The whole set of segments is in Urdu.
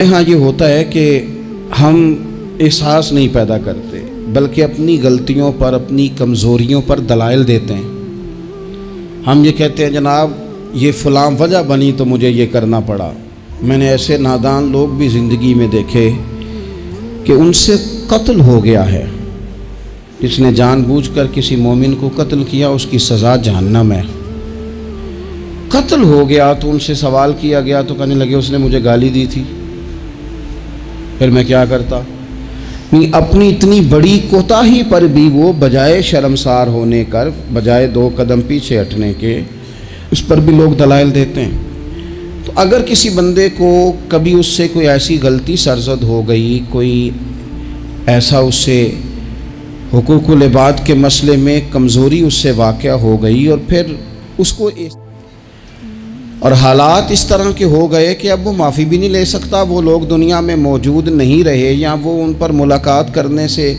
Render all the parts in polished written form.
یہاں یہ ہوتا ہے کہ ہم احساس نہیں پیدا کرتے بلکہ اپنی غلطیوں پر اپنی کمزوریوں پر دلائل دیتے ہیں۔ ہم یہ کہتے ہیں جناب یہ فلاں وجہ بنی تو مجھے یہ کرنا پڑا۔ میں نے ایسے نادان لوگ بھی زندگی میں دیکھے کہ ان سے قتل ہو گیا ہے۔ جس نے جان بوجھ کر کسی مومن کو قتل کیا اس کی سزا جہنم ہے۔ قتل ہو گیا تو ان سے سوال کیا گیا تو کہنے لگے اس نے مجھے گالی دی تھی، پھر میں کیا کرتا؟ نہیں، اپنی اتنی بڑی کوتاہی پر بھی وہ بجائے شرمسار ہونے کر، بجائے 2 قدم پیچھے ہٹنے کے، اس پر بھی لوگ دلائل دیتے ہیں۔ تو اگر کسی بندے کو کبھی اس سے کوئی ایسی غلطی سرزد ہو گئی، کوئی ایسا اس سے حقوق العباد کے مسئلے میں کمزوری اس سے واقع ہو گئی اور پھر اس کو اور حالات اس طرح کے ہو گئے کہ اب وہ معافی بھی نہیں لے سکتا، وہ لوگ دنیا میں موجود نہیں رہے یا وہ ان پر ملاقات کرنے سے،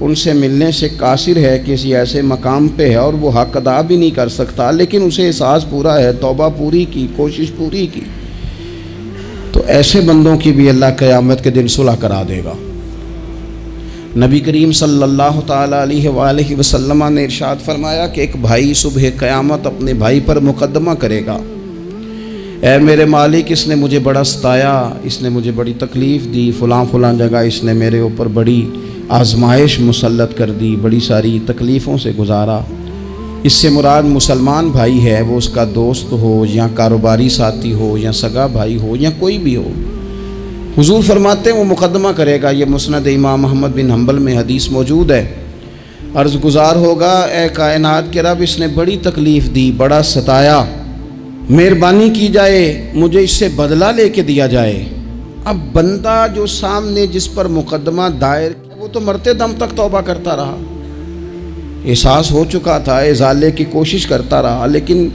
ان سے ملنے سے قاصر ہے، کسی ایسے مقام پہ ہے اور وہ حق ادا بھی نہیں کر سکتا، لیکن اسے احساس پورا ہے، توبہ پوری کی، کوشش پوری کی، تو ایسے بندوں کی بھی اللہ قیامت کے دن صلح کرا دے گا۔ نبی کریم صلی اللہ تعالیٰ علیہ وآلہ وسلم نے ارشاد فرمایا کہ ایک بھائی صبح قیامت اپنے بھائی پر مقدمہ کرے گا، اے میرے مالک اس نے مجھے بڑا ستایا، اس نے مجھے بڑی تکلیف دی، فلاں جگہ اس نے میرے اوپر بڑی آزمائش مسلط کر دی، بڑی ساری تکلیفوں سے گزارا۔ اس سے مراد مسلمان بھائی ہے، وہ اس کا دوست ہو یا کاروباری ساتھی ہو یا سگا بھائی ہو یا کوئی بھی ہو۔ حضور فرماتے ہیں وہ مقدمہ کرے گا، یہ مسند امام احمد بن حنبل میں حدیث موجود ہے۔ عرض گزار ہوگا اے کائنات کے رب اس نے بڑی تکلیف دی، بڑا ستایا، مہربانی کی جائے مجھے اس سے بدلہ لے کے دیا جائے۔ اب بندہ جو سامنے جس پر مقدمہ دائر وہ تو مرتے دم تک توبہ کرتا رہا، احساس ہو چکا تھا، ازالے کی کوشش کرتا رہا، لیکن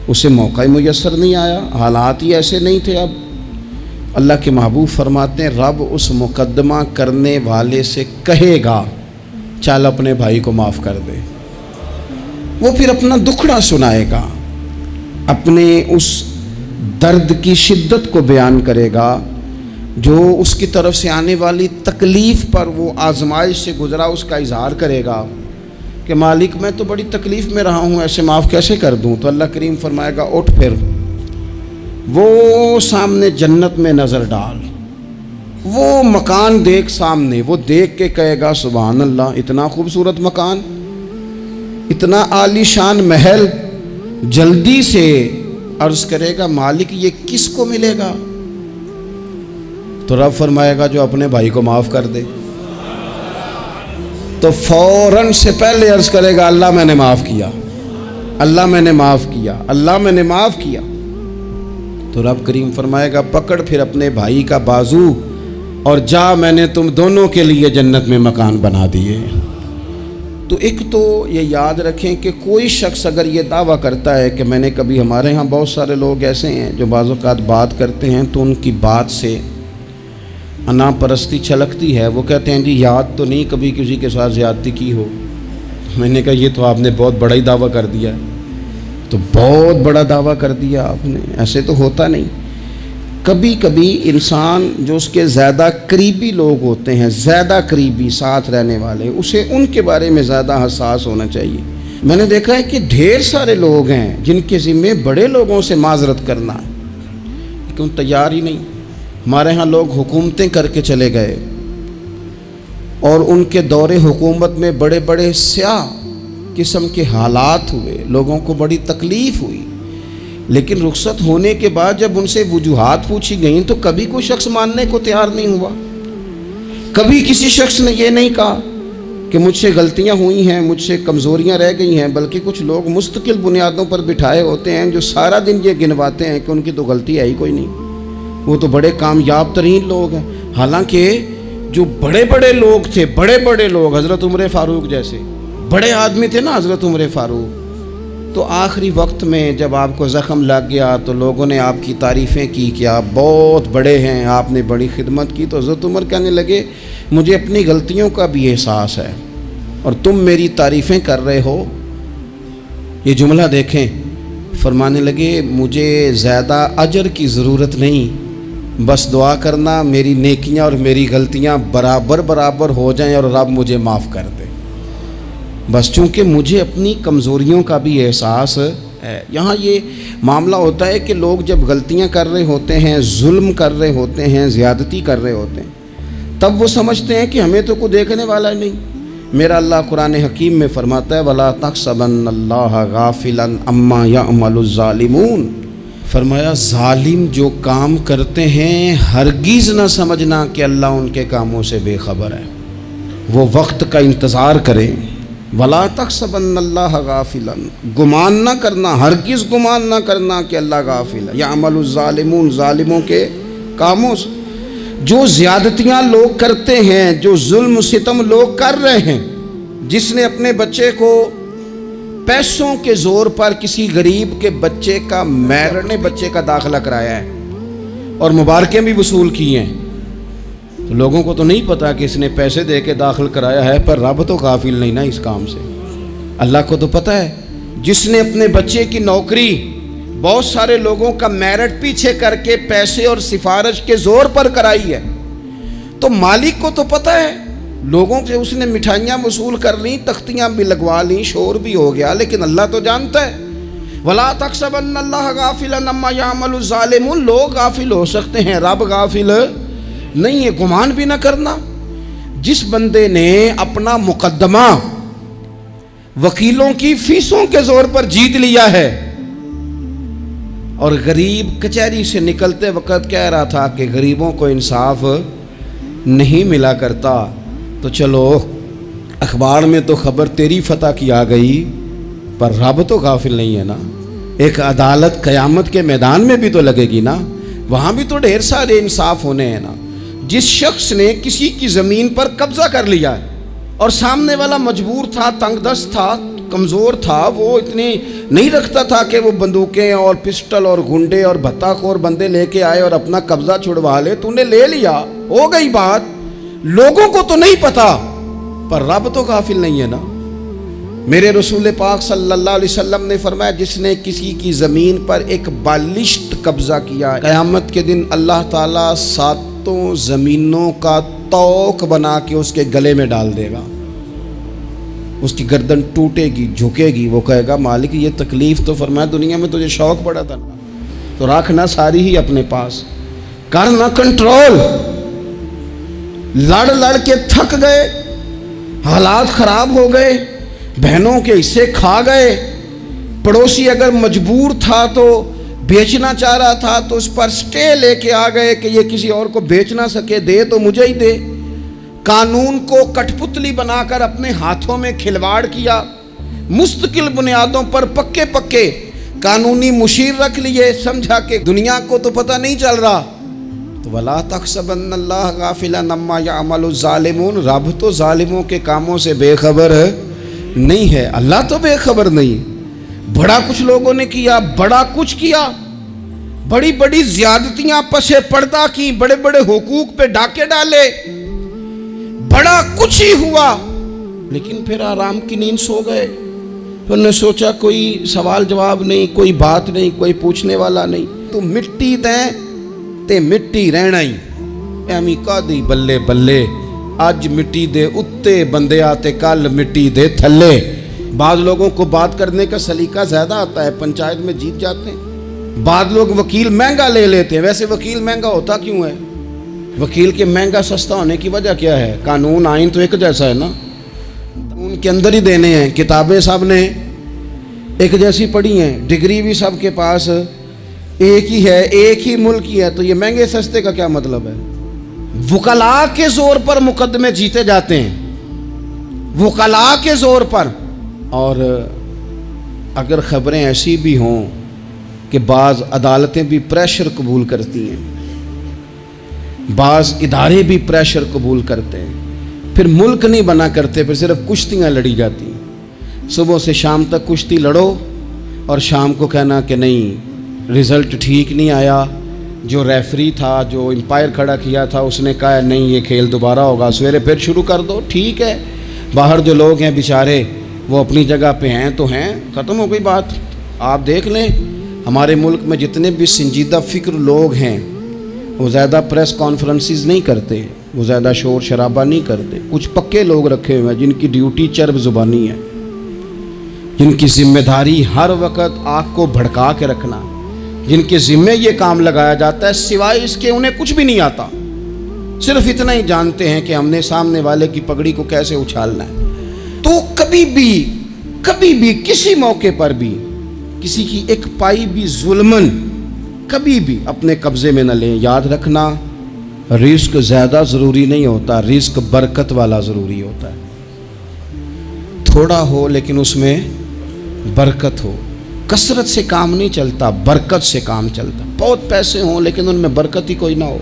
اسے موقع میسر نہیں آیا، حالات ہی ایسے نہیں تھے۔ اب اللہ کے محبوب فرماتے ہیں رب اس مقدمہ کرنے والے سے کہے گا چل اپنے بھائی کو معاف کر دے۔ وہ پھر اپنا دکھڑا سنائے گا، اپنے اس درد کی شدت کو بیان کرے گا جو اس کی طرف سے آنے والی تکلیف پر وہ آزمائش سے گزرا، اس کا اظہار کرے گا کہ مالک میں تو بڑی تکلیف میں رہا ہوں، ایسے معاف کیسے کر دوں؟ تو اللہ کریم فرمائے گا اٹھ پھر وہ سامنے جنت میں نظر ڈال، وہ مکان دیکھ سامنے، وہ دیکھ کے کہے گا سبحان اللہ اتنا خوبصورت مکان، اتنا عالی شان محل، جلدی سے عرض کرے گا مالک یہ کس کو ملے گا؟ تو رب فرمائے گا جو اپنے بھائی کو معاف کر دے۔ تو فوراً سے پہلے عرض کرے گا اللہ میں نے معاف کیا، اللہ میں نے معاف کیا، اللہ میں نے معاف کیا۔ تو رب کریم فرمائے گا پکڑ پھر اپنے بھائی کا بازو اور جا، میں نے تم دونوں کے لیے جنت میں مکان بنا دیے۔ تو ایک تو یہ یاد رکھیں کہ کوئی شخص اگر یہ دعویٰ کرتا ہے کہ میں نے کبھی، ہمارے ہاں بہت سارے لوگ ایسے ہیں جو بعض اوقات بات کرتے ہیں تو ان کی بات سے انا پرستی چھلکتی ہے، وہ کہتے ہیں جی یاد تو نہیں کبھی کسی کے ساتھ زیادتی کی ہو۔ میں نے کہا یہ تو آپ نے بہت بڑا ہی دعویٰ کر دیا ہے، تو بہت بڑا دعویٰ کر دیا آپ نے، ایسے تو ہوتا نہیں۔ کبھی کبھی انسان جو اس کے زیادہ قریبی لوگ ہوتے ہیں، زیادہ قریبی ساتھ رہنے والے، اسے ان کے بارے میں زیادہ حساس ہونا چاہیے۔ میں نے دیکھا ہے کہ ڈھیر سارے لوگ ہیں جن کے ذمے بڑے لوگوں سے معذرت کرنا ہے لیکن تیار ہی نہیں۔ ہمارے ہاں لوگ حکومتیں کر کے چلے گئے اور ان کے دور حکومت میں بڑے بڑے سیاہ قسم کے حالات ہوئے، لوگوں کو بڑی تکلیف ہوئی، لیکن رخصت ہونے کے بعد جب ان سے وجوہات پوچھی گئیں تو کبھی کوئی شخص ماننے کو تیار نہیں ہوا، کبھی کسی شخص نے یہ نہیں کہا کہ مجھ سے غلطیاں ہوئی ہیں، مجھ سے کمزوریاں رہ گئی ہیں، بلکہ کچھ لوگ مستقل بنیادوں پر بٹھائے ہوتے ہیں جو سارا دن یہ گنواتے ہیں کہ ان کی تو غلطی ہے ہی کوئی نہیں، وہ تو بڑے کامیاب ترین لوگ ہیں۔ حالانکہ جو بڑے بڑے لوگ تھے، بڑے بڑے لوگ، حضرت عمر فاروق جیسے بڑے آدمی تھے نا حضرت عمر فاروق، تو آخری وقت میں جب آپ کو زخم لگ گیا تو لوگوں نے آپ کی تعریفیں کی کہ آپ بہت بڑے ہیں، آپ نے بڑی خدمت کی، تو حضرت عمر کہنے لگے مجھے اپنی غلطیوں کا بھی احساس ہے اور تم میری تعریفیں کر رہے ہو۔ یہ جملہ دیکھیں، فرمانے لگے مجھے زیادہ اجر کی ضرورت نہیں، بس دعا کرنا میری نیکیاں اور میری غلطیاں برابر برابر ہو جائیں اور رب مجھے معاف کر دے. بس چونکہ مجھے اپنی کمزوریوں کا بھی احساس ہے. یہاں یہ معاملہ ہوتا ہے کہ لوگ جب غلطیاں کر رہے ہوتے ہیں، ظلم کر رہے ہوتے ہیں، زیادتی کر رہے ہوتے ہیں، تب وہ سمجھتے ہیں کہ ہمیں تو کوئی دیکھنے والا نہیں. میرا اللہ قرآن حکیم میں فرماتا ہے وَلَا تَحْسَبَنَّ اللَّهَ غَافِلًا عَمَّا يَعْمَلُ الظَّالِمُونَ. فرمایا ظالم جو کام کرتے ہیں ہرگز نہ سمجھنا کہ اللہ ان کے کاموں سے بے خبر ہے. وہ وقت کا انتظار کریں. وَلَا تَحْسَبَنَّ اللَّهَ غَافِلًا، گمان نہ کرنا، ہرگز گمان نہ کرنا کہ اللہ غافل ہے. يَعْمَلُ الظَّالِمُونَ، ظالموں کے کاموں سے. جو زیادتیاں لوگ کرتے ہیں، جو ظلم و ستم لوگ کر رہے ہیں، جس نے اپنے بچے کو پیسوں کے زور پر کسی غریب کے بچے کا میرنے بچے کا داخلہ کرایا ہے اور مبارکیں بھی وصول کی ہیں، تو لوگوں کو تو نہیں پتا کہ اس نے پیسے دے کے داخل کرایا ہے، پر رب تو غافل نہیں نا اس کام سے. اللہ کو تو پتا ہے. جس نے اپنے بچے کی نوکری بہت سارے لوگوں کا میرٹ پیچھے کر کے پیسے اور سفارش کے زور پر کرائی ہے، تو مالک کو تو پتہ ہے. لوگوں سے اس نے مٹھائیاں وصول کر لیں، تختیاں بھی لگوا لیں، شور بھی ہو گیا، لیکن اللہ تو جانتا ہے. وَلَا تَحْسَبَنَّ اللَّهَ غَافِلًا عَمَّا يَعْمَلُ الظَّالِمُونَ. لوگ غافل ہو سکتے ہیں، رب غافل نہیں ہے. گمان بھی نہ کرنا. جس بندے نے اپنا مقدمہ وکیلوں کی فیسوں کے زور پر جیت لیا ہے اور غریب کچہری سے نکلتے وقت کہہ رہا تھا کہ غریبوں کو انصاف نہیں ملا کرتا، تو چلو اخبار میں تو خبر تیری فتح کی آ گئی، پر رب تو غافل نہیں ہے نا. ایک عدالت قیامت کے میدان میں بھی تو لگے گی نا، وہاں بھی تو ڈھیر سارے انصاف ہونے ہیں نا. جس شخص نے کسی کی زمین پر قبضہ کر لیا ہے اور سامنے والا مجبور تھا، تنگ دست تھا، کمزور تھا، وہ اتنی نہیں رکھتا تھا کہ وہ بندوقیں اور پسٹل اور گنڈے اور بھتہ خور بندے لے کے آئے اور اپنا قبضہ چھڑوا لے، تو نے لے لیا، ہو گئی بات. لوگوں کو تو نہیں پتا، پر رب تو غافل نہیں ہے نا. میرے رسول پاک صلی اللہ علیہ وسلم نے فرمایا جس نے کسی کی زمین پر ایک بالشت قبضہ کیا، قیامت کے دن اللہ تعالیٰ 7 زمینوں کا توق بنا کے اس کے گلے میں ڈال دے گا. اس کی گردن ٹوٹے گی، جھکے گی. وہ کہے گا مالک یہ تکلیف تو فرمایا دنیا میں تجھے شوق پڑا تھا نا، تو رکھنا ساری ہی اپنے پاس، کرنا کنٹرول. لڑ کے تھک گئے، حالات خراب ہو گئے، بہنوں کے حصے کھا گئے، پڑوسی اگر مجبور تھا تو بیچنا چاہ رہا تھا تو اس پر سٹے لے کے آ گئے کہ یہ کسی اور کو بیچ نہ سکے، دے تو مجھے ہی دے. قانون کو کٹ پتلی بنا کر اپنے ہاتھوں میں کھلواڑ کیا. مستقل بنیادوں پر پکے قانونی مشیر رکھ لیے، سمجھا کہ دنیا کو تو پتہ نہیں چل رہا. تو وَلَا تَحْسَبَنَّ اللَّهَ غَافِلًا عَمَّا يَعْمَلُ الظَّالِمُونَ. رب تو ظالموں کے کاموں سے بے خبر نہیں ہے. اللہ تو بے خبر نہیں. بڑا کچھ لوگوں نے کیا، بڑا کچھ کیا، بڑی بڑی زیادتیاں پسے پردہ کی، بڑے بڑے حقوق پہ ڈاکے ڈالے، بڑا کچھ ہی ہوا، لیکن پھر آرام کی نیند سو گئے. انہوں نے سوچا کوئی سوال جواب نہیں، کوئی بات نہیں، کوئی پوچھنے والا نہیں. تو مٹی دیں تے مٹی رہنا ہی. ایمی کا دی بلے بلے، اج مٹی دے اتے بندے آتے، کل مٹی دے تھلے. بعض لوگوں کو بات کرنے کا سلیقہ زیادہ آتا ہے، پنچایت میں جیت جاتے ہیں. بعض لوگ وکیل مہنگا لے لیتے ہیں. ویسے وکیل مہنگا ہوتا کیوں ہے؟ وکیل کے مہنگا سستا ہونے کی وجہ کیا ہے؟ قانون آئین تو ایک جیسا ہے نا، ان کے اندر ہی دینے ہیں. کتابیں سب نے ایک جیسی پڑھی ہیں، ڈگری بھی سب کے پاس ایک ہی ہے، ایک ہی ملک ہی ہے. تو یہ مہنگے سستے کا کیا مطلب ہے؟ وکلاء کے زور پر مقدمے جیتے جاتے ہیں، وکلاء کے زور پر. اور اگر خبریں ایسی بھی ہوں کہ بعض عدالتیں بھی پریشر قبول کرتی ہیں، بعض ادارے بھی پریشر قبول کرتے ہیں، پھر ملک نہیں بنا کرتے، پھر صرف کشتیاں لڑی جاتی ہیں. صبح سے شام تک کشتی لڑو اور شام کو کہنا کہ نہیں رزلٹ ٹھیک نہیں آیا، جو ریفری تھا، جو امپائر کھڑا کیا تھا، اس نے کہا نہیں یہ کھیل دوبارہ ہوگا، سویرے پھر شروع کر دو. ٹھیک ہے، باہر جو لوگ ہیں بیچارے وہ اپنی جگہ پہ ہیں تو ہیں، ختم ہو گئی بات. آپ دیکھ لیں ہمارے ملک میں جتنے بھی سنجیدہ فکر لوگ ہیں وہ زیادہ پریس کانفرنسز نہیں کرتے، وہ زیادہ شور شرابہ نہیں کرتے. کچھ پکے لوگ رکھے ہوئے ہیں جن کی ڈیوٹی چرب زبانی ہے، جن کی ذمہ داری ہر وقت آنکھ کو بھڑکا کے رکھنا، جن کے ذمہ یہ کام لگایا جاتا ہے سوائے اس کے انہیں کچھ بھی نہیں آتا، صرف اتنا ہی جانتے ہیں کہ ہم نے سامنے والے کی پگڑی کو کیسے اچھالنا ہے. تو کبھی بھی کسی موقع پر بھی کسی کی ایک پائی بھی ظلمن کبھی بھی اپنے قبضے میں نہ لیں. یاد رکھنا رزق زیادہ ضروری نہیں ہوتا، رزق برکت والا ضروری ہوتا ہے. تھوڑا ہو لیکن اس میں برکت ہو. کثرت سے کام نہیں چلتا، برکت سے کام چلتا. بہت پیسے ہوں لیکن ان میں برکت ہی کوئی نہ ہو،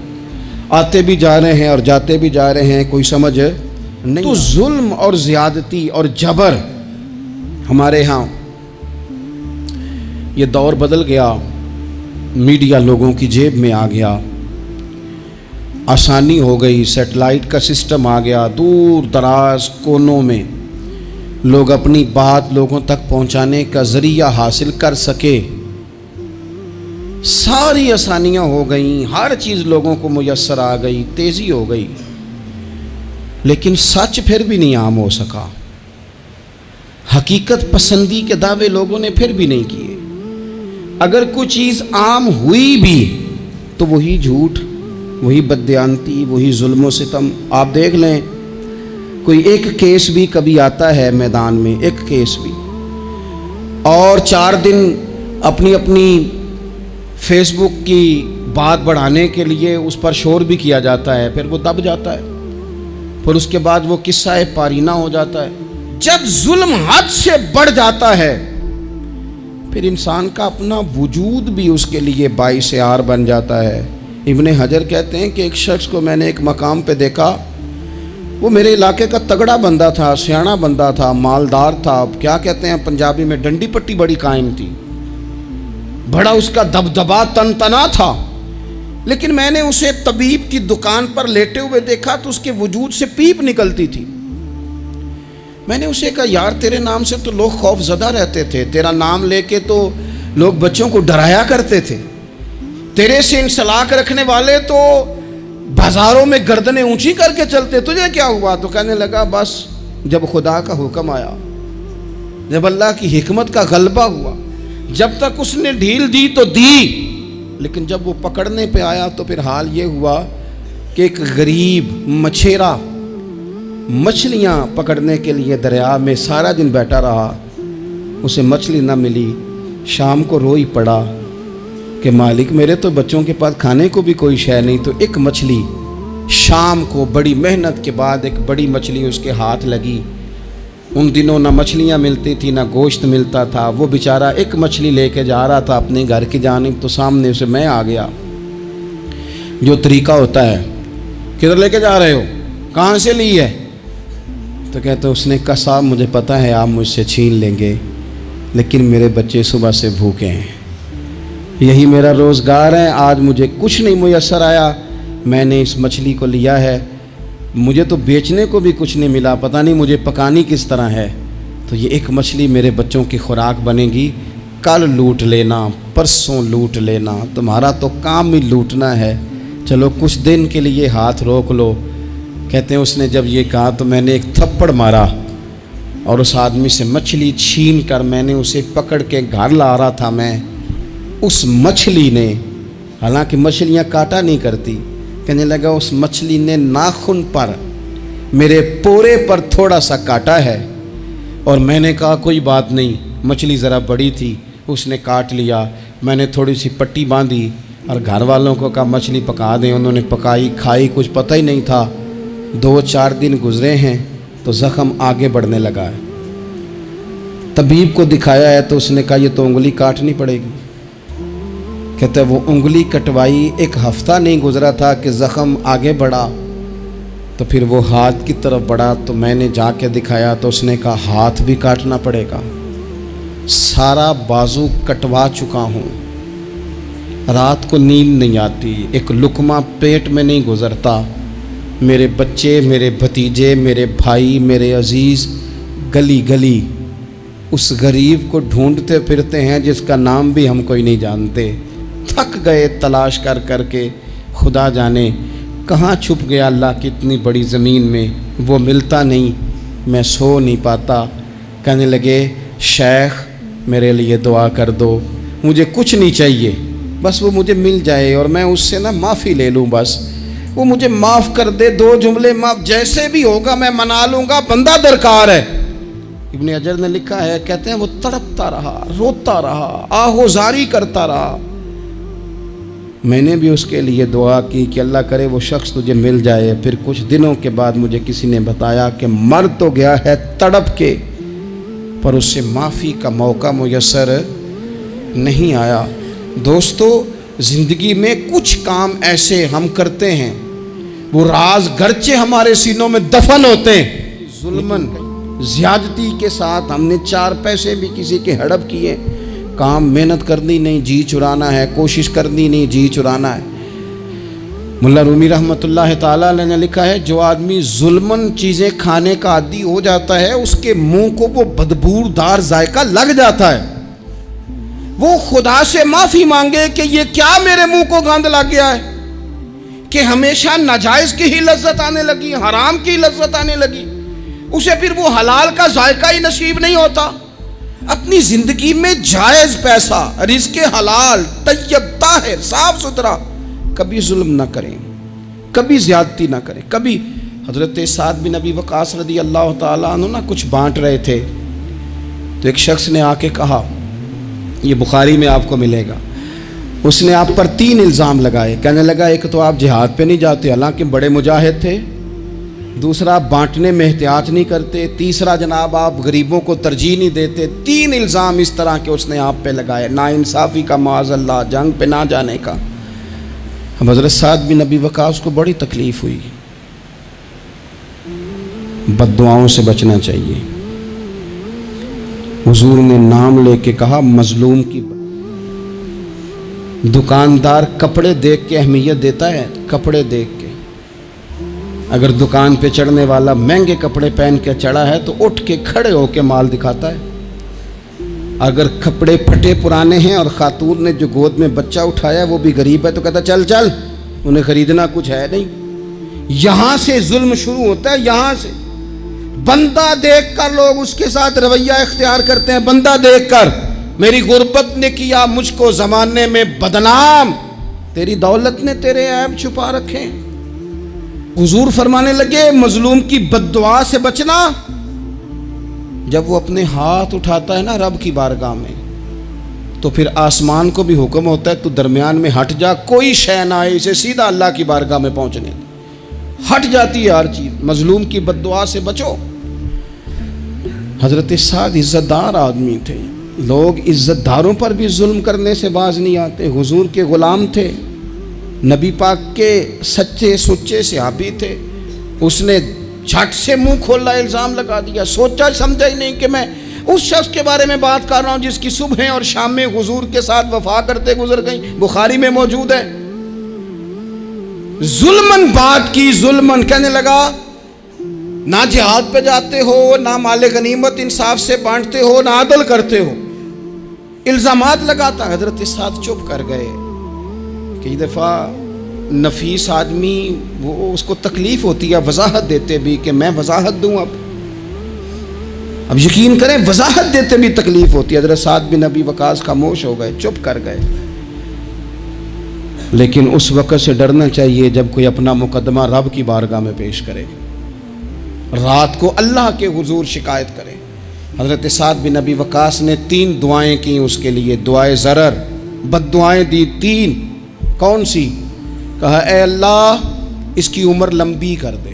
آتے بھی جا رہے ہیں اور جاتے بھی جا رہے ہیں، کوئی سمجھ نہیں. تو ظلم اور زیادتی اور جبر ہمارے ہاں یہ دور بدل گیا، میڈیا لوگوں کی جیب میں آ گیا، آسانی ہو گئی، سیٹلائٹ کا سسٹم آ گیا. دور دراز کونوں میں لوگ اپنی بات لوگوں تک پہنچانے کا ذریعہ حاصل کر سکے. ساری آسانیاں ہو گئیں، ہر چیز لوگوں کو میسر آ گئی، تیزی ہو گئی، لیکن سچ پھر بھی نہیں عام ہو سکا. حقیقت پسندی کے دعوے لوگوں نے پھر بھی نہیں کیے. اگر کوئی چیز عام ہوئی بھی تو وہی جھوٹ، وہی بددیانتی، وہی ظلم و ستم. آپ دیکھ لیں کوئی ایک کیس بھی کبھی آتا ہے میدان میں، ایک کیس بھی، اور 4 دن اپنی فیس بک کی بات بڑھانے کے لیے اس پر شور بھی کیا جاتا ہے، پھر وہ دب جاتا ہے، پھر اس کے بعد وہ قصہ پارینہ ہو جاتا ہے. جب ظلم حد سے بڑھ جاتا ہے پھر انسان کا اپنا وجود بھی اس کے لیے باعث عار بن جاتا ہے. ابن حجر کہتے ہیں کہ ایک شخص کو میں نے ایک مقام پہ دیکھا، وہ میرے علاقے کا تگڑا بندہ تھا، سیاںا بندہ تھا، مالدار تھا. اب کیا کہتے ہیں پنجابی میں، ڈنڈی پٹی بڑی قائم تھی، بڑا اس کا دبدبا تنتنا تھا. لیکن میں نے اسے طبیب کی دکان پر لیٹے ہوئے دیکھا تو اس کے وجود سے پیپ نکلتی تھی. میں نے اسے کہا یار تیرے نام سے تو لوگ خوف زدہ رہتے تھے، تیرا نام لے کے تو لوگ بچوں کو ڈرایا کرتے تھے، تیرے سے انسلاک رکھنے والے تو بازاروں میں گردنیں اونچی کر کے چلتے، تجھے کیا ہوا؟ تو کہنے لگا بس جب خدا کا حکم آیا، جب اللہ کی حکمت کا غلبہ ہوا، جب تک اس نے ڈھیل دی تو دی، لیکن جب وہ پکڑنے پہ آیا تو پھر حال یہ ہوا کہ ایک غریب مچھیرا مچھلیاں پکڑنے کے لیے دریا میں سارا دن بیٹھا رہا، اسے مچھلی نہ ملی. شام کو روئی پڑا کہ مالک میرے تو بچوں کے پاس کھانے کو بھی کوئی شے نہیں. تو ایک مچھلی شام کو بڑی محنت کے بعد ایک بڑی مچھلی اس کے ہاتھ لگی. ان دنوں نہ مچھلیاں ملتی تھی نہ گوشت ملتا تھا. وہ بیچارہ ایک مچھلی لے کے جا رہا تھا اپنے گھر کی جانب، تو سامنے سے میں آ گیا. جو طریقہ ہوتا ہے، کدھر لے کے جا رہے ہو، کہاں سے لی ہے؟ تو کہتے اس نے کہا صاحب مجھے پتہ ہے آپ مجھ سے چھین لیں گے، لیکن میرے بچے صبح سے بھوکے ہیں، یہی میرا روزگار ہے، آج مجھے کچھ نہیں میسر آیا، میں نے اس مچھلی کو لیا ہے، مجھے تو بیچنے کو بھی کچھ نہیں ملا، پتہ نہیں مجھے پکانی کس طرح ہے. تو یہ ایک مچھلی میرے بچوں کی خوراک بنے گی، کل لوٹ لینا، پرسوں لوٹ لینا، تمہارا تو کام ہی لوٹنا ہے، چلو کچھ دن کے لیے ہاتھ روک لو. کہتے ہیں اس نے جب یہ کہا تو میں نے ایک تھپڑ مارا اور اس آدمی سے مچھلی چھین کر میں نے اسے پکڑ کے گھر لا رہا تھا. میں اس مچھلی نے، حالانکہ مچھلیاں کاٹا نہیں کرتی، کہنے لگا اس مچھلی نے ناخن پر میرے پورے پر تھوڑا سا کاٹا ہے. اور میں نے کہا کوئی بات نہیں، مچھلی ذرا بڑی تھی، اس نے کاٹ لیا. میں نے تھوڑی سی پٹی باندھی اور گھر والوں کو کہا مچھلی پکا دیں، انہوں نے پکائی، کھائی، کچھ پتہ ہی نہیں تھا. 2-4 دن گزرے ہیں تو زخم آگے بڑھنے لگا ہے. طبیب کو دکھایا ہے تو اس نے کہا یہ تو انگلی کاٹنی پڑے گی. کہتے ہیں وہ انگلی کٹوائی، 1 ہفتہ نہیں گزرا تھا کہ زخم آگے بڑھا. تو پھر وہ ہاتھ کی طرف بڑھا تو میں نے جا کے دکھایا تو اس نے کہا ہاتھ بھی کاٹنا پڑے گا، سارا بازو کٹوا چکا ہوں، رات کو نیند نہیں آتی، ایک لقمہ پیٹ میں نہیں گزرتا. میرے بچے، میرے بھتیجے، میرے بھائی، میرے عزیز گلی گلی اس غریب کو ڈھونڈتے پھرتے ہیں جس کا نام بھی ہم کوئی نہیں جانتے. تھک گئے تلاش کر کر کے، خدا جانے کہاں چھپ گیا اللہ کی اتنی بڑی زمین میں، وہ ملتا نہیں، میں سو نہیں پاتا۔ کہنے لگے شیخ میرے لیے دعا کر دو، مجھے کچھ نہیں چاہیے، بس وہ مجھے مل جائے اور میں اس سے معافی لے لوں، بس وہ مجھے معاف کر دے، 2 جملے معاف، جیسے بھی ہوگا میں منا لوں گا، بندہ درکار ہے۔ ابن حجر نے لکھا ہے، کہتے ہیں وہ تڑپتا رہا، روتا رہا، آہوزاری کرتا رہا۔ میں نے بھی اس کے لیے دعا کی کہ اللہ کرے وہ شخص تجھے مل جائے۔ پھر کچھ دنوں کے بعد مجھے کسی نے بتایا کہ مر تو گیا ہے تڑپ کے، پر اس سے معافی کا موقع میسر نہیں آیا۔ دوستو، زندگی میں کچھ کام ایسے ہم کرتے ہیں، وہ راز گرچہ ہمارے سینوں میں دفن ہوتے ہیں، ظلمن زیادتی کے ساتھ ہم نے 4 پیسے بھی کسی کے ہڑپ کیے، کام محنت کرنی نہیں، جی چرانا ہے، کوشش کرنی نہیں، جی چرانا ہے۔ ملا رومی رحمۃ اللہ تعالیٰ علیہ نے لکھا ہے، جو آدمی ظلمن چیزیں کھانے کا عادی ہو جاتا ہے، اس کے منہ کو وہ بدبودار ذائقہ لگ جاتا ہے، وہ خدا سے معافی مانگے کہ یہ کیا میرے منہ کو گند لگ گیا ہے کہ ہمیشہ ناجائز کی ہی لذت آنے لگی، حرام کی لذت آنے لگی، اسے پھر وہ حلال کا ذائقہ ہی نصیب نہیں ہوتا۔ اپنی زندگی میں جائز پیسہ، رزق حلال، طیب، طاہر، صاف ستھرا، کبھی ظلم نہ کریں، کبھی زیادتی نہ کریں۔ کبھی حضرت سعد بن ابی وقاص رضی اللہ تعالیٰ عنہ کچھ بانٹ رہے تھے، تو ایک شخص نے آ کے کہا، یہ بخاری میں آپ کو ملے گا، اس نے آپ پر 3 الزام لگائے۔ کہنے لگا ایک تو آپ جہاد پہ نہیں جاتے حالانکہ بڑے مجاہد تھے، دوسرا آپ بانٹنے میں احتیاط نہیں کرتے، تیسرا جناب آپ غریبوں کو ترجیح نہیں دیتے۔ 3 الزام اس طرح کے اس نے آپ پہ لگائے، ناانصافی کا، معاذ اللہ، جنگ پہ نہ جانے کا۔ اب حضرت سعد بن ابی وقاص کو بڑی تکلیف ہوئی، بد دعاؤں سے بچنا چاہیے۔ حضور نے نام لے کے کہا مظلوم کی۔ دکاندار کپڑے دیکھ کے اہمیت دیتا ہے، کپڑے دیکھ کے، اگر دکان پہ چڑھنے والا مہنگے کپڑے پہن کے چڑھا ہے تو اٹھ کے کھڑے ہو کے مال دکھاتا ہے۔ اگر کپڑے پھٹے پرانے ہیں اور خاتون نے جو گود میں بچہ اٹھایا وہ بھی غریب ہے تو کہتا چل چل، انہیں خریدنا کچھ ہے نہیں۔ یہاں سے ظلم شروع ہوتا ہے، یہاں سے بندہ دیکھ کر لوگ اس کے ساتھ رویہ اختیار کرتے ہیں، بندہ دیکھ کر، میری غربت نے کیا مجھ کو زمانے میں بدنام، تیری دولت نے تیرے عیب چھپا رکھے۔ حضور فرمانے لگے مظلوم کی بد دعا سے بچنا، جب وہ اپنے ہاتھ اٹھاتا ہے نا رب کی بارگاہ میں، تو پھر آسمان کو بھی حکم ہوتا ہے تو درمیان میں ہٹ جا، کوئی شے نہ آئے اسے سیدھا اللہ کی بارگاہ میں پہنچنے دے۔ ہٹ جاتی ہے ہر چیز، مظلوم کی بد دعا سے بچو۔ حضرت سعد عزت دار آدمی تھے، لوگ عزت داروں پر بھی ظلم کرنے سے باز نہیں آتے۔ حضور کے غلام تھے، نبی پاک کے سچے سچے صحابی تھے، اس نے جھٹ سے منہ کھولا الزام لگا دیا، سوچا سمجھا ہی نہیں کہ میں اس شخص کے بارے میں بات کر رہا ہوں جس کی صبح اور شام میں حضور کے ساتھ وفا کرتے گزر گئیں، بخاری میں موجود ہے۔ ظلمن بات کی، ظلمن، کہنے لگا نہ جہاد پہ جاتے ہو، نہ مال غنیمت انصاف سے بانٹتے ہو، نہ عدل کرتے ہو، الزامات لگاتا۔ حضرت سعد چپ کر گئے۔ کئی دفعہ نفیس آدمی وہ اس کو تکلیف ہوتی ہے وضاحت دیتے بھی کہ میں وضاحت دوں، اب یقین کریں وضاحت دیتے بھی تکلیف ہوتی ہے۔ حضرت سعد بن ابی وقاص خاموش ہو گئے، چپ کر گئے۔ لیکن اس وقت سے ڈرنا چاہیے جب کوئی اپنا مقدمہ رب کی بارگاہ میں پیش کرے، رات کو اللہ کے حضور شکایت کرے۔ حضرت سعد بن ابی وقاص نے 3 دعائیں کی اس کے لیے، دعائے ضرر، بد دعائیں دی 3۔ کون سی؟ کہا اے اللہ اس کی عمر لمبی کر دے،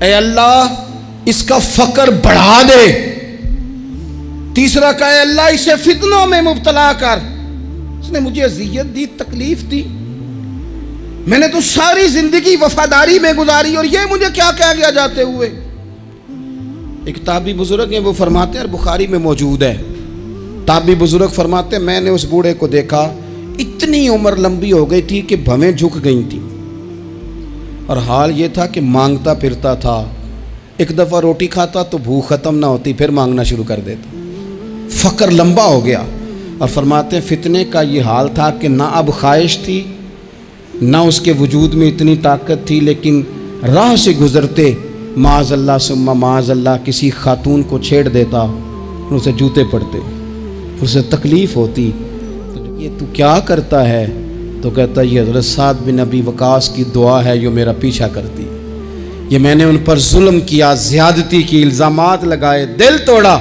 اے اللہ اس کا فقر بڑھا دے۔ تیسرا کہا اے اللہ اسے فتنوں میں مبتلا کر، اس نے مجھے اذیت دی، تکلیف دی، میں نے تو ساری زندگی وفاداری میں گزاری اور یہ مجھے کیا کہہ گیا جاتے ہوئے۔ ایک تابعی بزرگ ہیں، وہ فرماتے ہیں، اور بخاری میں موجود ہے، تابعی بزرگ فرماتے ہیں میں نے اس بوڑھے کو دیکھا، اتنی عمر لمبی ہو گئی تھی کہ بھویں جھک گئی تھی، اور حال یہ تھا کہ مانگتا پھرتا تھا، ایک دفعہ روٹی کھاتا تو بھوک ختم نہ ہوتی، پھر مانگنا شروع کر دیتا، فقر لمبا ہو گیا۔ اور فرماتے ہیں فتنے کا یہ حال تھا کہ نہ اب خواہش تھی نہ اس کے وجود میں اتنی طاقت تھی، لیکن راہ سے گزرتے معاذ اللہ ثم معاذ اللہ کسی خاتون کو چھیڑ دیتا، اسے جوتے پڑتے، اسے تکلیف ہوتی، یہ تو کیا کرتا ہے؟ تو کہتا یہ حضرت سعد بن ابی وقاص کی دعا ہے جو میرا پیچھا کرتی، یہ میں نے ان پر ظلم کیا، زیادتی کی، الزامات لگائے، دل توڑا،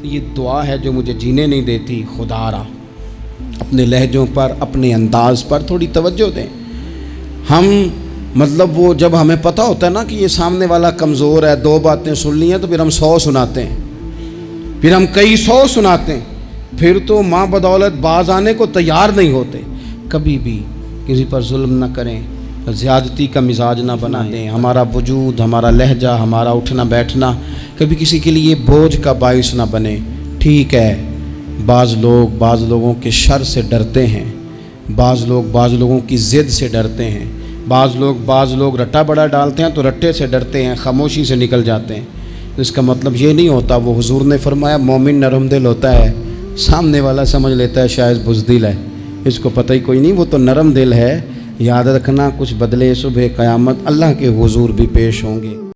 یہ دعا ہے جو مجھے جینے نہیں دیتی۔ خدا را اپنے لہجوں پر، اپنے انداز پر تھوڑی توجہ دیں۔ ہم مطلب وہ جب ہمیں پتہ ہوتا ہے نا کہ یہ سامنے والا کمزور ہے، 2 باتیں سن لی ہیں، تو پھر ہم 100 سناتے ہیں، پھر ہم کئی 100 سناتے ہیں، پھر تو ماں بدولت باز آنے کو تیار نہیں ہوتے۔ کبھی بھی کسی پر ظلم نہ کریں، زیادتی کا مزاج نہ بنا دیں۔ ہمارا وجود، ہمارا لہجہ، ہمارا اٹھنا بیٹھنا کبھی کسی کے لیے بوجھ کا باعث نہ بنے۔ ٹھیک ہے، بعض لوگوں کے شر سے ڈرتے ہیں، بعض لوگوں کی ضد سے ڈرتے ہیں، بعض لوگ رٹا بڑا ڈالتے ہیں تو رٹے سے ڈرتے ہیں، خاموشی سے نکل جاتے ہیں۔ اس کا مطلب یہ نہیں ہوتا، وہ حضور نے فرمایا مومن نرم دل ہوتا ہے، سامنے والا سمجھ لیتا ہے شاید بزدل ہے، اس کو پتہ ہی کوئی نہیں، وہ تو نرم دل ہے۔ یاد رکھنا کچھ بدلے صبح قیامت اللہ کے حضور بھی پیش ہوں گے۔